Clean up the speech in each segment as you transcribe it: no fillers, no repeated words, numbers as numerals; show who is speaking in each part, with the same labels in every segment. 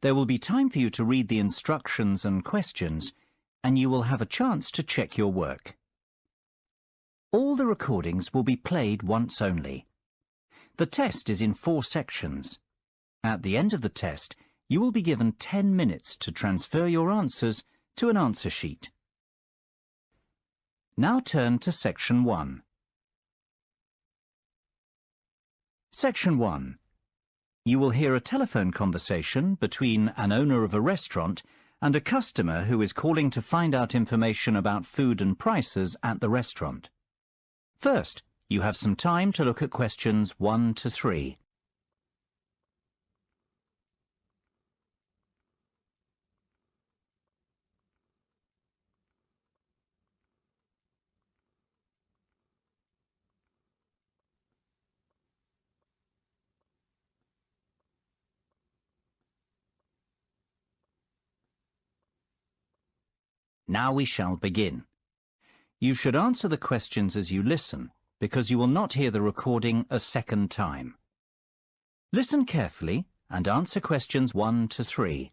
Speaker 1: There will be time for you to read the instructions and questions, and you will have a chance to check your work. All the recordings will be played once only. The test is in 4 sections. At the end of the test, you will be given 10 minutes to transfer your answers to an answer sheet. Now turn to Section 1. Section 1. You will hear a telephone conversation between an owner of a restaurant and a customer who is calling to find out information about food and prices at the restaurant. First, you have some time to look at questions 1 to 3. Now we shall begin. You should answer the questions as you listen, because you will not hear the recording a second time. Listen carefully and answer questions 1 to 3.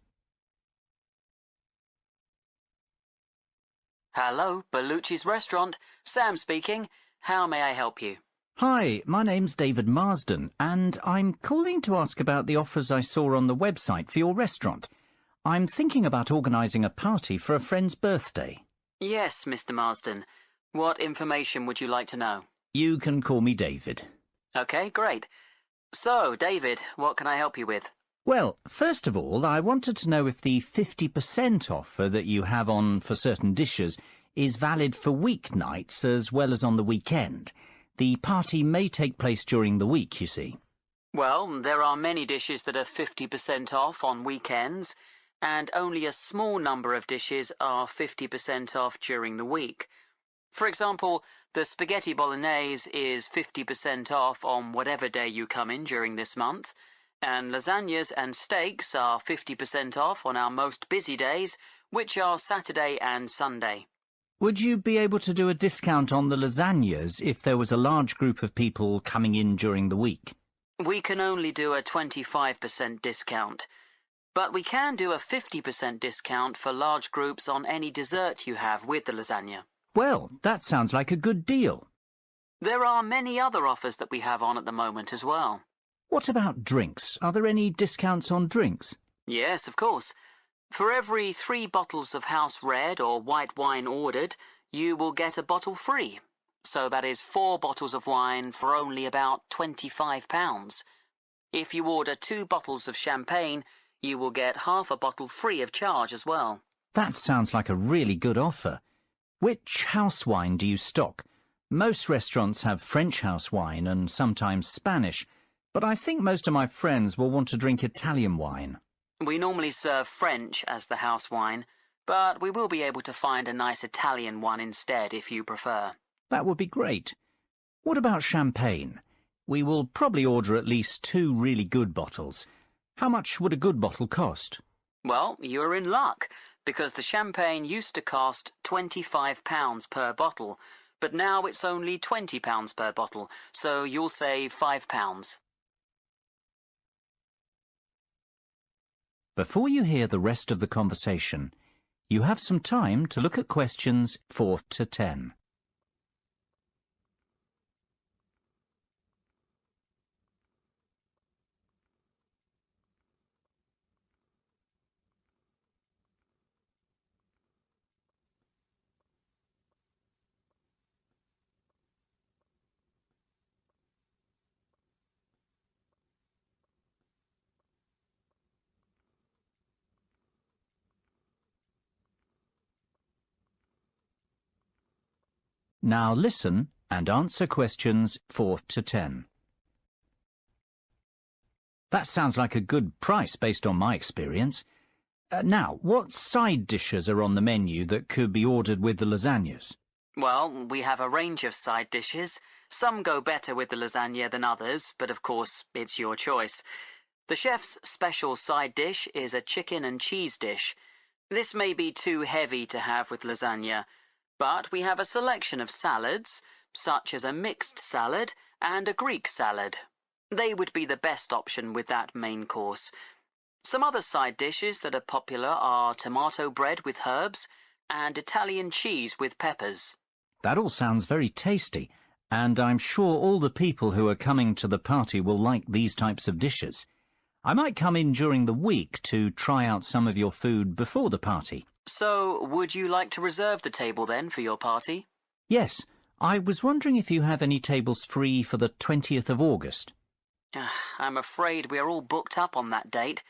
Speaker 2: Hello, Bellucci's restaurant. Sam speaking. How may I help you?
Speaker 1: Hi, my name's David Marsden, and I'm calling to ask about the offers I saw on the website for your restaurant. I'm thinking about organising a party for a friend's birthday.
Speaker 2: Yes, Mr. Marsden. What information would you like to know?
Speaker 1: You can call me David.
Speaker 2: Okay, great. So, David, what can I help you with?
Speaker 1: Well, first of all, I wanted to know if the 50% offer that you have on for certain dishes is valid for weeknights as well as on the weekend. The party may take place during the week, you see.
Speaker 2: Well, there are many dishes that are 50% off on weekends, and only a small number of dishes are 50% off during the week. For example, the spaghetti bolognese is 50% off on whatever day you come in during this month, and lasagnas and steaks are 50% off on our most busy days, which are Saturday and Sunday.
Speaker 1: Would you be able to do a discount on the lasagnas if there was a large group of people coming in during the week?
Speaker 2: We can only do a 25% discount. But we can do a 50% discount for large groups on any dessert you have with the lasagna.
Speaker 1: Well, that sounds like a good deal.
Speaker 2: There are many other offers that we have on at the moment as well.
Speaker 1: What about drinks? Are there any discounts on drinks?
Speaker 2: Yes, of course. For every 3 bottles of house red or white wine ordered, you will get a bottle free. So that is 4 bottles of wine for only about £25. If you order 2 bottles of champagne, you will get half a bottle free of charge as well.
Speaker 1: That sounds like a really good offer. Which house wine do you stock? Most restaurants have French house wine and sometimes Spanish, but I think most of my friends will want to drink Italian wine.
Speaker 2: We normally serve French as the house wine, but we will be able to find a nice Italian one instead if you prefer.
Speaker 1: That would be great. What about champagne? We will probably order at least 2 really good bottles. How much would a good bottle cost?
Speaker 2: Well, you're in luck, because the champagne used to cost £25 per bottle, but now it's only £20 per bottle, so you'll save £5.
Speaker 1: Before you hear the rest of the conversation, you have some time to look at questions 4 to 10. Now listen and answer questions 4 to 10. That sounds like a good price based on my experience. Now, what side dishes are on the menu that could be ordered with the lasagnas?
Speaker 2: Well, we have a range of side dishes. Some go better with the lasagna than others, but of course, it's your choice. The chef's special side dish is a chicken and cheese dish. This may be too heavy to have with lasagna, but we have a selection of salads, such as a mixed salad and a Greek salad. They would be the best option with that main course. Some other side dishes that are popular are tomato bread with herbs and Italian cheese with peppers.
Speaker 1: That all sounds very tasty, and I'm sure all the people who are coming to the party will like these types of dishes. I might come in during the week to try out some of your food before the party.
Speaker 2: So, would you like to reserve the table then for your party?
Speaker 1: Yes, I was wondering if you have any tables free for the 20th of August.
Speaker 2: I'm afraid we are all booked up on that date,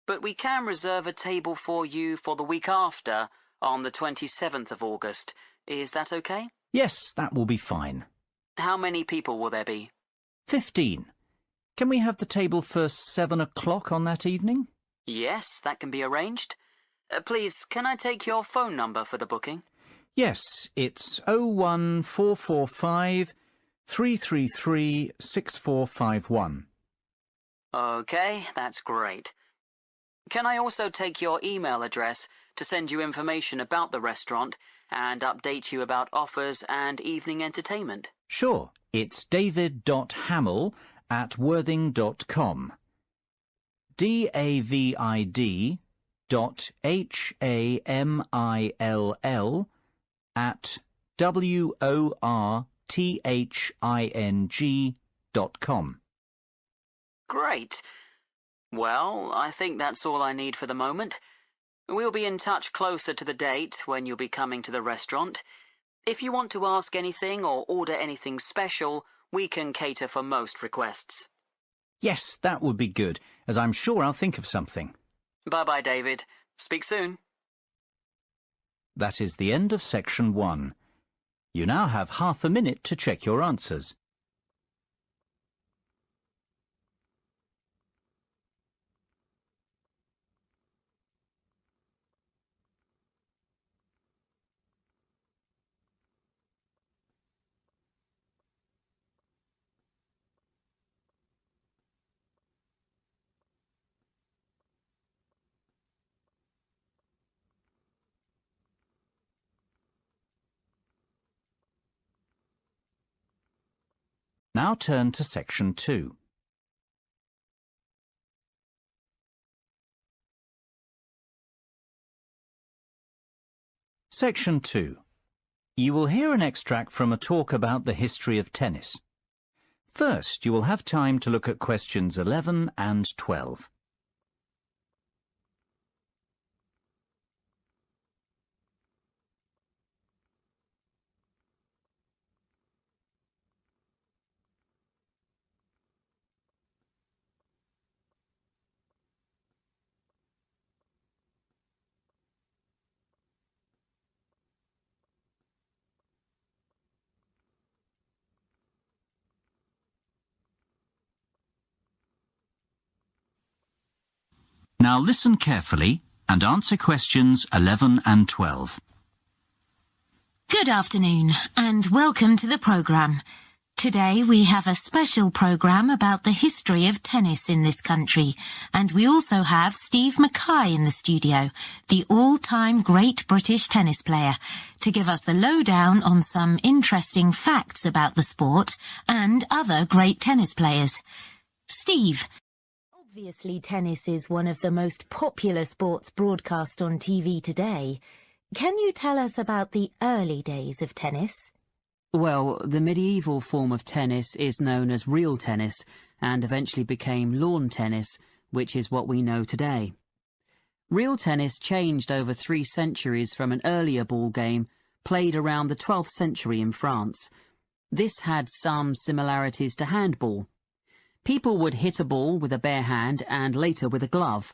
Speaker 2: but we can reserve a table for you for the week after, on the 27th of August. Is that okay?
Speaker 1: Yes, that will be fine.
Speaker 2: How many people will there be?
Speaker 1: 15. Can we have the table for 7 o'clock on that evening?
Speaker 2: Yes, that can be arranged. Please, can I take your phone number for the booking?
Speaker 1: Yes, it's 01445 333 6451.
Speaker 2: Okay, that's great. Can I also take your email address to send you information about the restaurant and update you about offers and evening entertainment?
Speaker 1: Sure, it's david.hamill@worthing.com. david.hamill@worthing.com.
Speaker 2: Great. Well, I think that's all I need for the moment. We'll be in touch closer to the date when you'll be coming to the restaurant. If you want to ask anything or order anything special, we can cater for most requests.
Speaker 1: Yes, that would be good, as I'm sure I'll think of something.
Speaker 2: Bye-bye, David. Speak soon.
Speaker 1: That is the end of section 1. You now have half a minute to check your answers. Now turn to section 2. Section 2. You will hear an extract from a talk about the history of tennis. First, you will have time to look at questions 11 and 12. Now listen carefully and answer questions 11 and 12.
Speaker 3: Good afternoon and welcome to the programme. Today we have a special programme about the history of tennis in this country, and we also have Steve Mackay in the studio, the all-time great British tennis player, to give us the lowdown on some interesting facts about the sport and other great tennis players. Steve, obviously tennis is one of the most popular sports broadcast on TV today. Can you tell us about the early days of tennis?
Speaker 2: Well, the medieval form of tennis is known as real tennis and eventually became lawn tennis, which is what we know today. Real tennis changed over 3 centuries from an earlier ball game played around the 12th century in France. This had some similarities to handball. People would hit a ball with a bare hand and later with a glove.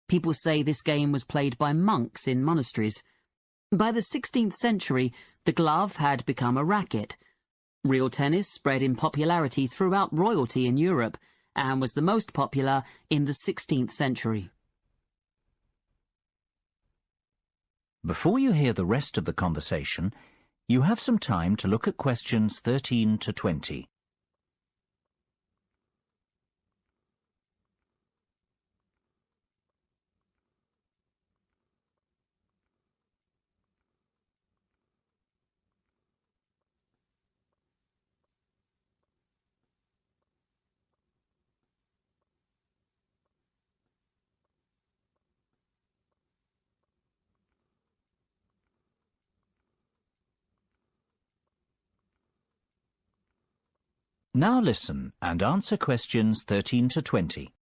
Speaker 2: People say this game was played by monks in monasteries. By the 16th century, the glove had become a racket. Real tennis spread in popularity throughout royalty in Europe and was the most popular in the 16th century.
Speaker 1: Before you hear the rest of the conversation, you have some time to look at questions 13 to 20. Now listen and answer questions 13 to 20.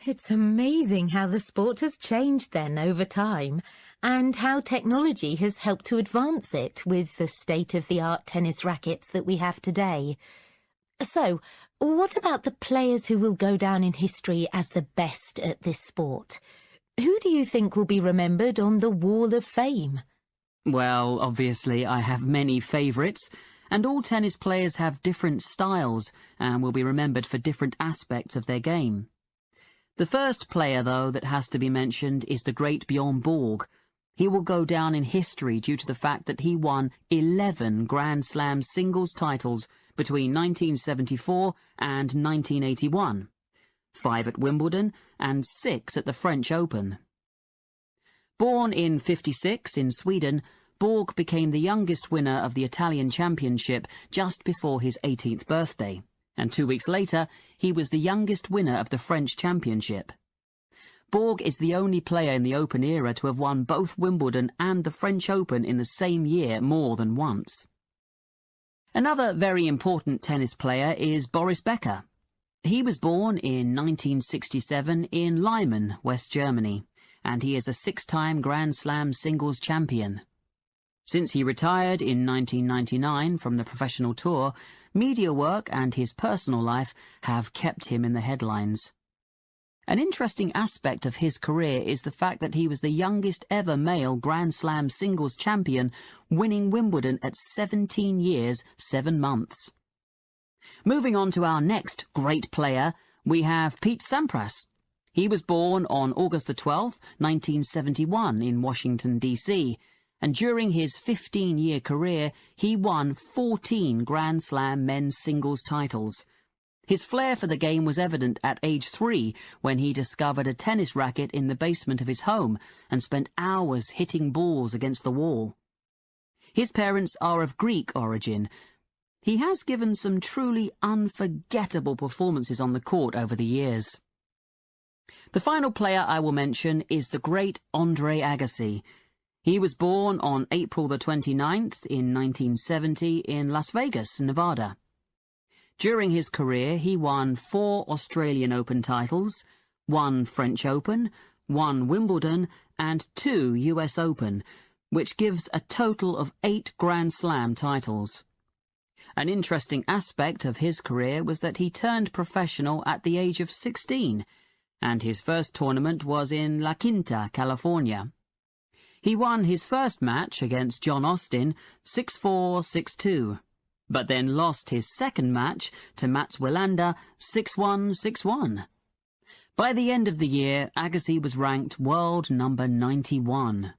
Speaker 3: It's amazing how the sport has changed then over time, and how technology has helped to advance it with the state-of-the-art tennis rackets that we have today. So, what about the players who will go down in history as the best at this sport? Who do you think will be remembered on the Wall of Fame?
Speaker 2: Well, obviously I have many favourites, and all tennis players have different styles and will be remembered for different aspects of their game. The first player, though, that has to be mentioned is the great Bjorn Borg. He will go down in history due to the fact that he won 11 Grand Slam singles titles between 1974 and 1981, 5 at Wimbledon and 6 at the French Open. Born in '56 in Sweden, Borg became the youngest winner of the Italian Championship just before his 18th birthday, and 2 weeks later he was the youngest winner of the French Championship. Borg is the only player in the Open era to have won both Wimbledon and the French Open in the same year more than once. Another very important tennis player is Boris Becker. He was born in 1967 in Lyman, West Germany, and he is a 6-time Grand Slam singles champion. Since he retired in 1999 from the professional tour, media work and his personal life have kept him in the headlines. An interesting aspect of his career is the fact that he was the youngest ever male Grand Slam singles champion, winning Wimbledon at 17 years, 7 months. Moving on to our next great player, we have Pete Sampras. He was born on August the 12th, 1971 in Washington, D.C., and during his 15-year career, he won 14 Grand Slam men's singles titles. His flair for the game was evident at age 3 when he discovered a tennis racket in the basement of his home and spent hours hitting balls against the wall. His parents are of Greek origin. He has given some truly unforgettable performances on the court over the years. The final player I will mention is the great Andre Agassi. He was born on April the 29th in 1970 in Las Vegas, Nevada. During his career, he won 4 Australian Open titles, 1 French Open, 1 Wimbledon, and 2 US Open, which gives a total of 8 Grand Slam titles. An interesting aspect of his career was that he turned professional at the age of 16, and his first tournament was in La Quinta, California. He won his first match against John Austin 6-4, 6-2, but then lost his second match to Mats Wilander 6-1, 6-1. By the end of the year, Agassi was ranked world number 91.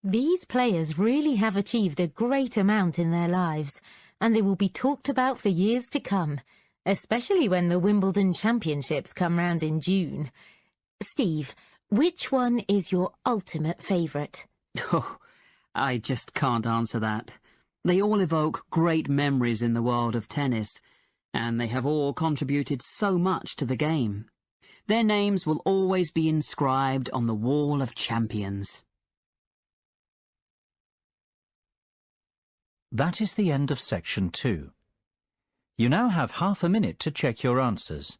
Speaker 3: These players really have achieved a great amount in their lives, and they will be talked about for years to come, especially when the Wimbledon Championships come round in June. Steve, which one is your ultimate favourite?
Speaker 2: Oh, I just can't answer that. They all evoke great memories in the world of tennis, and they have all contributed so much to the game. Their names will always be inscribed on the Wall of Champions.
Speaker 1: That is the end of section 2. You now have half a minute to check your answers.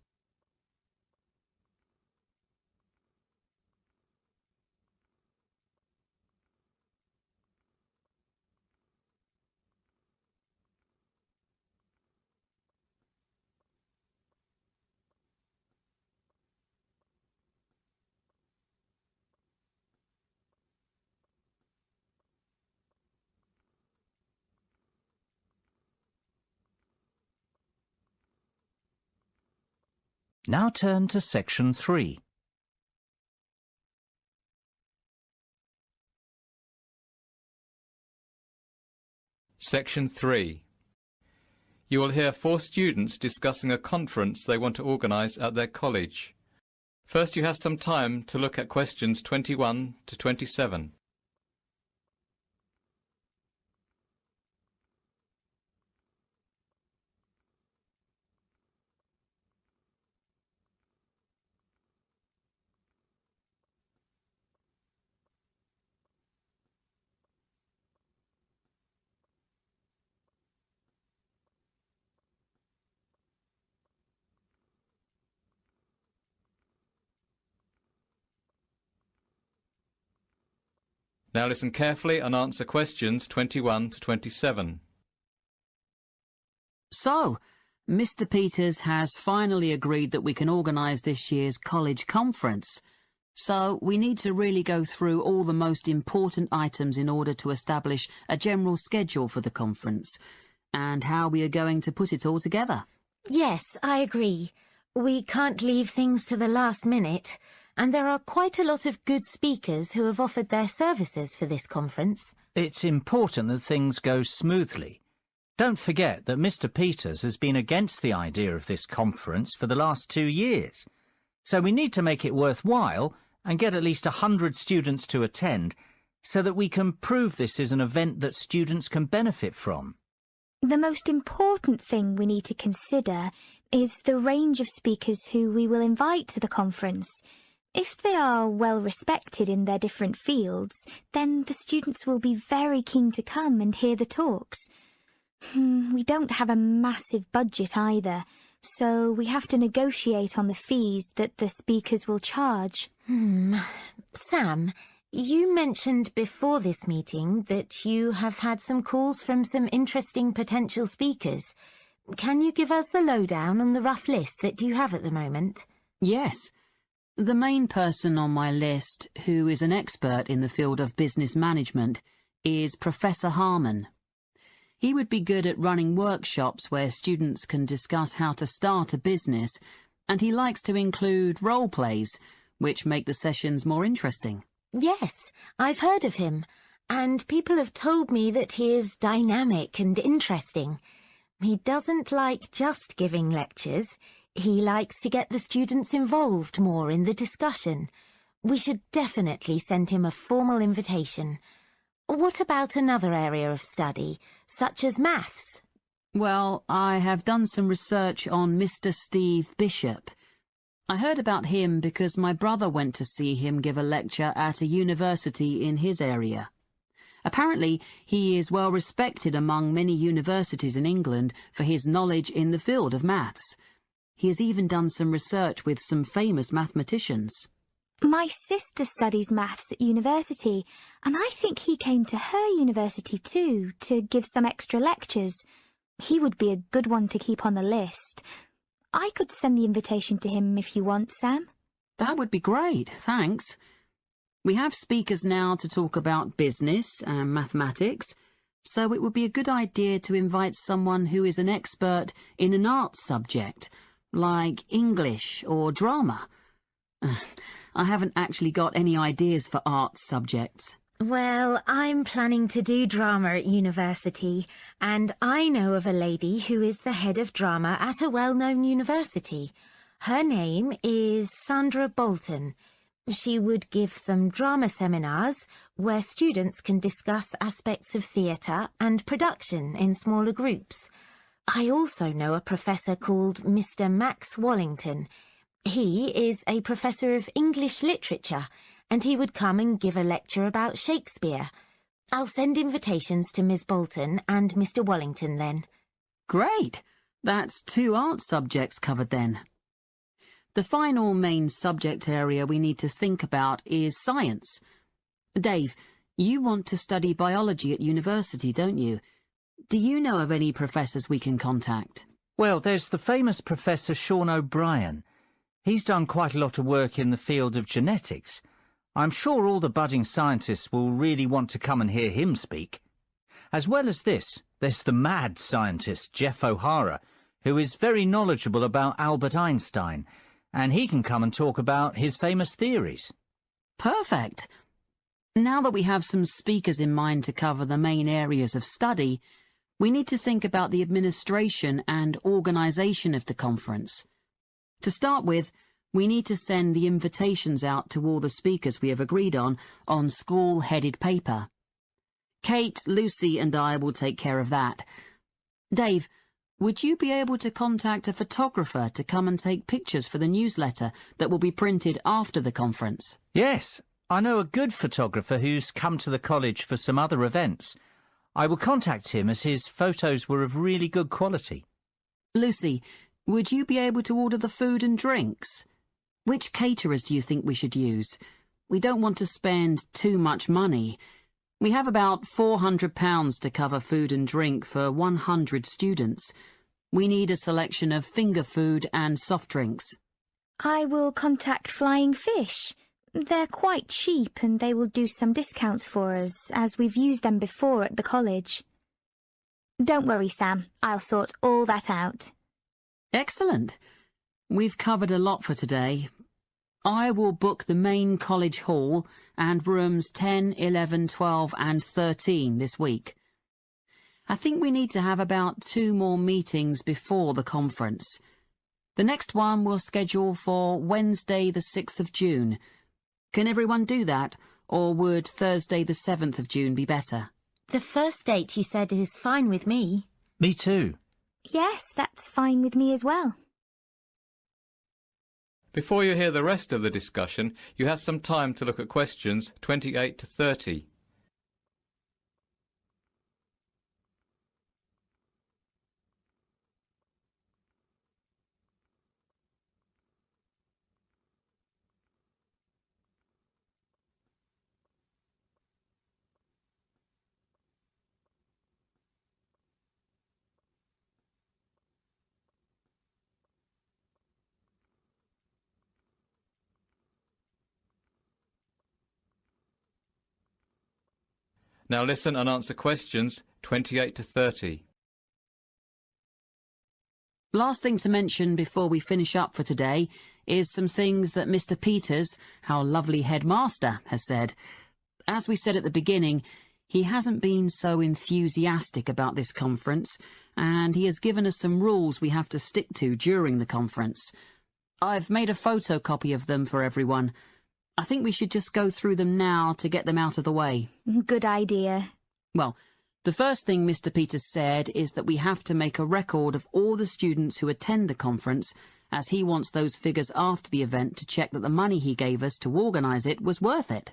Speaker 1: Now turn to section 3.
Speaker 4: Section 3. You will hear 4 students discussing a conference they want to organise at their college. First, you have some time to look at questions 21 to 27. Now listen carefully and answer questions 21 to 27.
Speaker 2: So, Mr. Peters has finally agreed that we can organise this year's college conference. So, we need to really go through all the most important items in order to establish a general schedule for the conference, and how we are going to put it all together.
Speaker 3: Yes, I agree. We can't leave things to the last minute, and there are quite a lot of good speakers who have offered their services for this conference.
Speaker 1: It's important that things go smoothly. Don't forget that Mr. Peters has been against the idea of this conference for the last 2 years. So we need to make it worthwhile and get at least 100 students to attend so that we can prove this is an event that students can benefit from.
Speaker 5: The most important thing we need to consider is the range of speakers who we will invite to the conference. If they are well respected in their different fields, then the students will be very keen to come and hear the talks. We don't have a massive budget either, so we have to negotiate on the fees that the speakers will charge.
Speaker 3: Sam, you mentioned before this meeting that you have had some calls from some interesting potential speakers. Can you give us the lowdown on the rough list that you have at the moment?
Speaker 2: Yes. The main person on my list, who is an expert in the field of business management, is Professor Harmon. He would be good at running workshops where students can discuss how to start a business, and he likes to include role plays, which make the sessions more interesting.
Speaker 3: Yes, I've heard of him, and people have told me that he is dynamic and interesting. He doesn't like just giving lectures. He likes to get the students involved more in the discussion. We should definitely send him a formal invitation. What about another area of study, such as maths?
Speaker 2: Well, I have done some research on Mr. Steve Bishop. I heard about him because my brother went to see him give a lecture at a university in his area. Apparently, he is well respected among many universities in England for his knowledge in the field of maths. He has even done some research with some famous mathematicians.
Speaker 5: My sister studies maths at university, and I think he came to her university too, to give some extra lectures. He would be a good one to keep on the list. I could send the invitation to him if you want, Sam.
Speaker 2: That would be great, thanks. We have speakers now to talk about business and mathematics, so it would be a good idea to invite someone who is an expert in an arts subject, like English or drama. I haven't actually got any ideas for arts subjects.
Speaker 3: Well, I'm planning to do drama at university, and I know of a lady who is the head of drama at a well-known university. Her name is Sandra Bolton. She would give some drama seminars where students can discuss aspects of theatre and production in smaller groups. I also know a professor called Mr. Max Wallington. He is a professor of English literature, and he would come and give a lecture about Shakespeare. I'll send invitations to Miss Bolton and Mr. Wallington then.
Speaker 2: Great! That's 2 art subjects covered then. The final main subject area we need to think about is science. Dave, you want to study biology at university, don't you? Do you know of any professors we can contact?
Speaker 1: Well, there's the famous Professor Sean O'Brien. He's done quite a lot of work in the field of genetics. I'm sure all the budding scientists will really want to come and hear him speak. As well as this, there's the mad scientist Jeff O'Hara, who is very knowledgeable about Albert Einstein, and he can come and talk about his famous theories.
Speaker 2: Perfect. Now that we have some speakers in mind to cover the main areas of study, we need to think about the administration and organisation of the conference. To start with, we need to send the invitations out to all the speakers we have agreed on school-headed paper. Kate, Lucy and I will take care of that. Dave, would you be able to contact a photographer to come and take pictures for the newsletter that will be printed after the conference?
Speaker 1: Yes, I know a good photographer who's come to the college for some other events. I will contact him as his photos were of really good quality.
Speaker 2: Lucy, would you be able to order the food and drinks? Which caterers do you think we should use? We don't want to spend too much money. We have about £400 to cover food and drink for 100 students. We need a selection of finger food and soft drinks.
Speaker 5: I will contact Flying Fish. They're quite cheap and they will do some discounts for us, as we've used them before at the college. Don't worry, Sam. I'll sort all that out.
Speaker 2: Excellent. We've covered a lot for today. I will book the main college hall and rooms 10, 11, 12 and 13 this week. I think we need to have about 2 more meetings before the conference. The next one we'll schedule for Wednesday the 6th of June. Can everyone do that, or would Thursday the 7th of June be better?
Speaker 3: The first date you said is fine with me.
Speaker 1: Me too.
Speaker 5: Yes, that's fine with me as well.
Speaker 4: Before you hear the rest of the discussion, you have some time to look at questions 28 to 30. Now listen and answer questions 28 to 30.
Speaker 2: Last thing to mention before we finish up for today is some things that Mr. Peters, our lovely headmaster, has said. As we said at the beginning, he hasn't been so enthusiastic about this conference, and he has given us some rules we have to stick to during the conference. I've made a photocopy of them for everyone. I think we should just go through them now to get them out of the way.
Speaker 5: Good idea.
Speaker 2: Well, the first thing Mr. Peters said is that we have to make a record of all the students who attend the conference, as he wants those figures after the event to check that the money he gave us to organise it was worth it.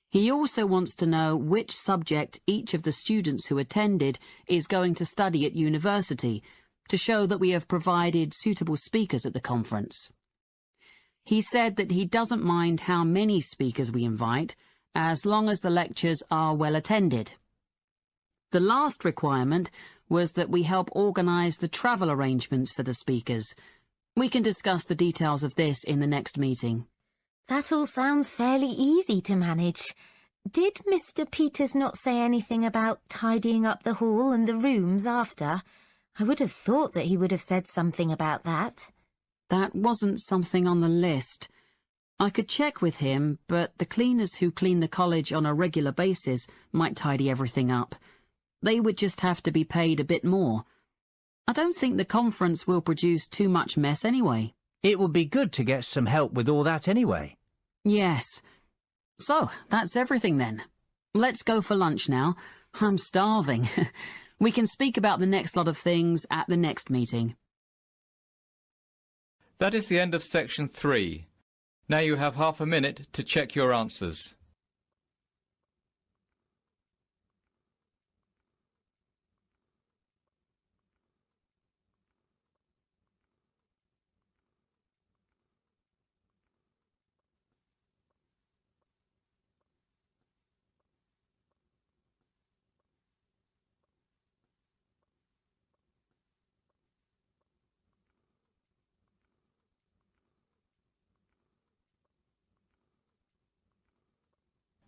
Speaker 2: He also wants to know which subject each of the students who attended is going to study at university, to show that we have provided suitable speakers at the conference. He said that he doesn't mind how many speakers we invite, as long as the lectures are well attended. The last requirement was that we help organise the travel arrangements for the speakers. We can discuss the details of this in the next meeting.
Speaker 3: That all sounds fairly easy to manage. Did Mr. Peters not say anything about tidying up the hall and the rooms after? I would have thought that he would have said something about that.
Speaker 2: That wasn't something on the list. I could check with him, but the cleaners who clean the college on a regular basis might tidy everything up. They would just have to be paid a bit more. I don't think the conference will produce too much mess anyway.
Speaker 1: It would be good to get some help with all that anyway.
Speaker 2: Yes. So, that's everything then. Let's go for lunch now. I'm starving. We can speak about the next lot of things at the next meeting.
Speaker 4: That is the end of section 3. Now you have half a minute to check your answers.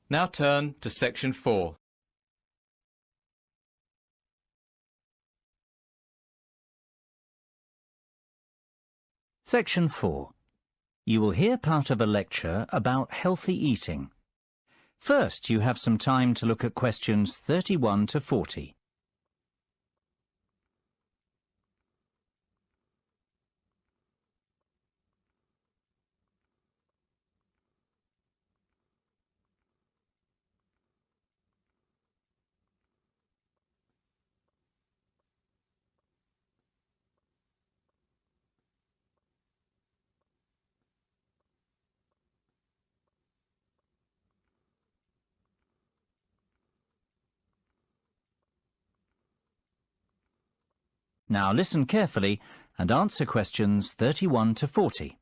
Speaker 4: Now turn to section 4.
Speaker 1: Section 4. You will hear part of a lecture about healthy eating. First, you have some time to look at questions 31 to 40. Now listen carefully and answer questions 31 to 40.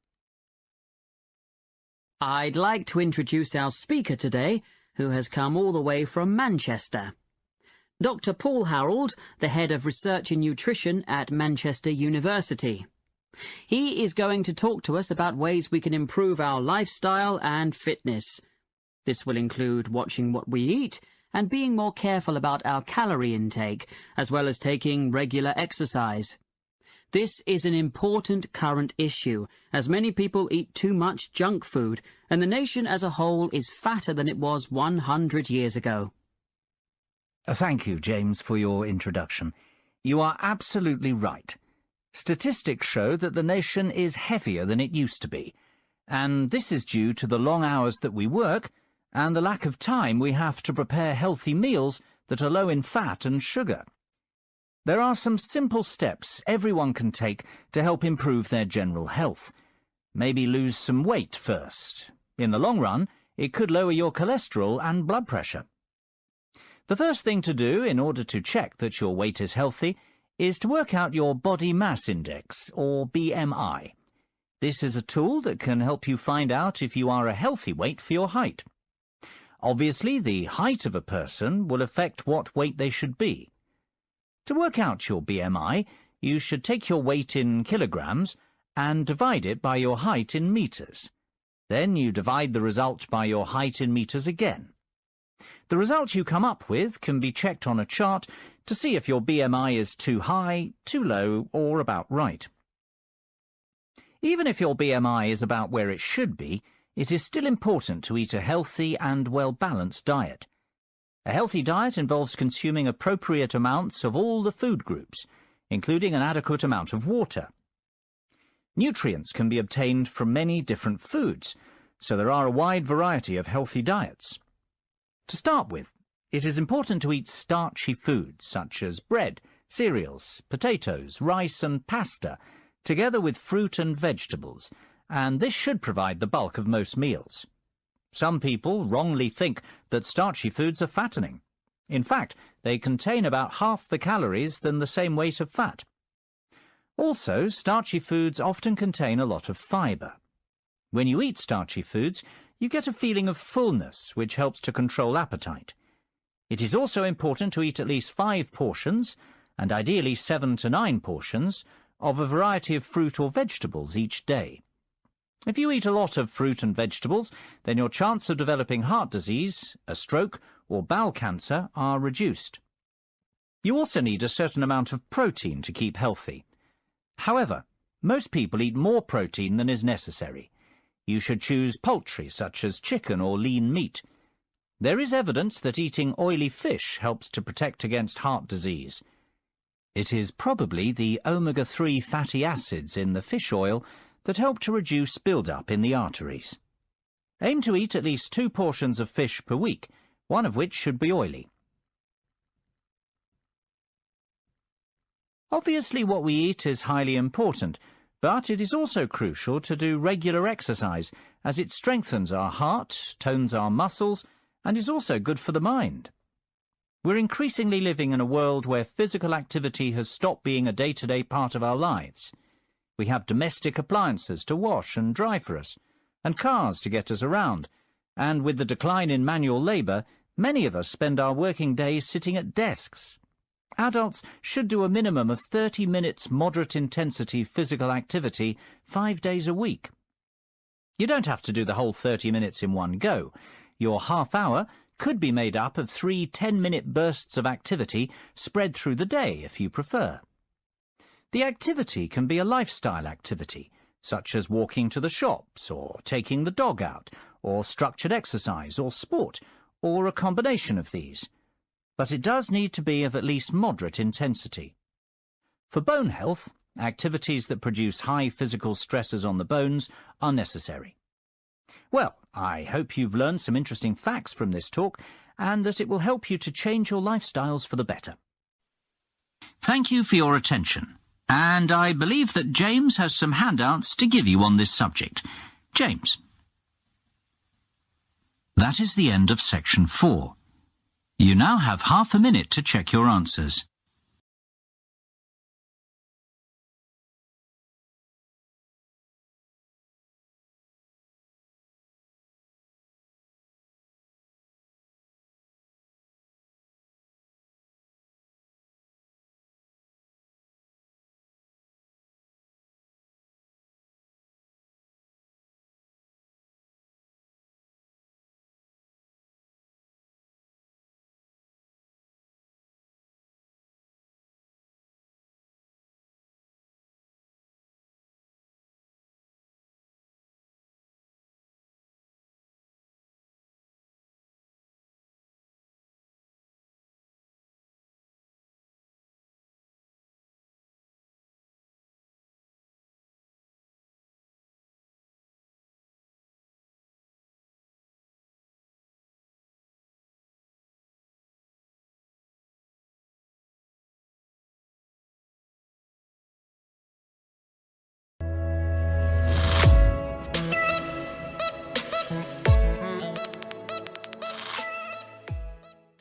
Speaker 2: I'd like to introduce our speaker today, who has come all the way from Manchester. Dr. Paul Harold, the head of research in nutrition at Manchester University. He is going to talk to us about ways we can improve our lifestyle and fitness. This will include watching what we eat and being more careful about our calorie intake, as well as taking regular exercise. This is an important current issue, as many people eat too much junk food, and the nation as a whole is fatter than it was 100 years ago.
Speaker 1: Thank you, James, for your introduction. You are absolutely right. Statistics show that the nation is heavier than it used to be, and this is due to the long hours that we work and the lack of time we have to prepare healthy meals that are low in fat and sugar. There are some simple steps everyone can take to help improve their general health. Maybe lose some weight first. In the long run, it could lower your cholesterol and blood pressure. The first thing to do in order to check that your weight is healthy is to work out your body mass index, or BMI. This is a tool that can help you find out if you are a healthy weight for your height. Obviously, the height of a person will affect what weight they should be. To work out your BMI, you should take your weight in kilograms and divide it by your height in meters. Then you divide the result by your height in meters again. The result you come up with can be checked on a chart to see if your BMI is too high, too low, or about right. Even if your BMI is about where it should be, it is still important to eat a healthy and well-balanced diet. A healthy diet involves consuming appropriate amounts of all the food groups, including an adequate amount of water. Nutrients can be obtained from many different foods, so there are a wide variety of healthy diets. To start with, it is important to eat starchy foods such as bread, cereals, potatoes, rice and pasta, together with fruit and vegetables, and this should provide the bulk of most meals. Some people wrongly think that starchy foods are fattening. In fact, they contain about half the calories than the same weight of fat. Also, starchy foods often contain a lot of fibre. When you eat starchy foods, you get a feeling of fullness, which helps to control appetite. It is also important to eat at least 5 portions, and ideally 7 to 9 portions, of a variety of fruit or vegetables each day. If you eat a lot of fruit and vegetables, then your chance of developing heart disease, a stroke, or bowel cancer are reduced. You also need a certain amount of protein to keep healthy. However, most people eat more protein than is necessary. You should choose poultry, such as chicken or lean meat. There is evidence that eating oily fish helps to protect against heart disease. It is probably the omega-3 fatty acids in the fish oil that help to reduce build-up in the arteries. Aim to eat at least 2 portions of fish per week, one of which should be oily. Obviously, what we eat is highly important, but it is also crucial to do regular exercise, as it strengthens our heart, tones our muscles, and is also good for the mind. We're increasingly living in a world where physical activity has stopped being a day-to-day part of our lives. We have domestic appliances to wash and dry for us, and cars to get us around, and with the decline in manual labour, many of us spend our working days sitting at desks. Adults should do a minimum of 30 minutes moderate-intensity physical activity 5 days a week. You don't have to do the whole 30 minutes in one go. Your half hour could be made up of 3 10-minute bursts of activity spread through the day if you prefer. The activity can be a lifestyle activity, such as walking to the shops, or taking the dog out, or structured exercise, or sport, or a combination of these. But it does need to be of at least moderate intensity. For bone health, activities that produce high physical stresses on the bones are necessary. Well, I hope you've learned some interesting facts from this talk, and that it will help you to change your lifestyles for the better. Thank you for your attention. And I believe that James has some handouts to give you on this subject. James. That is the end of section 4. You now have half a minute to check your answers.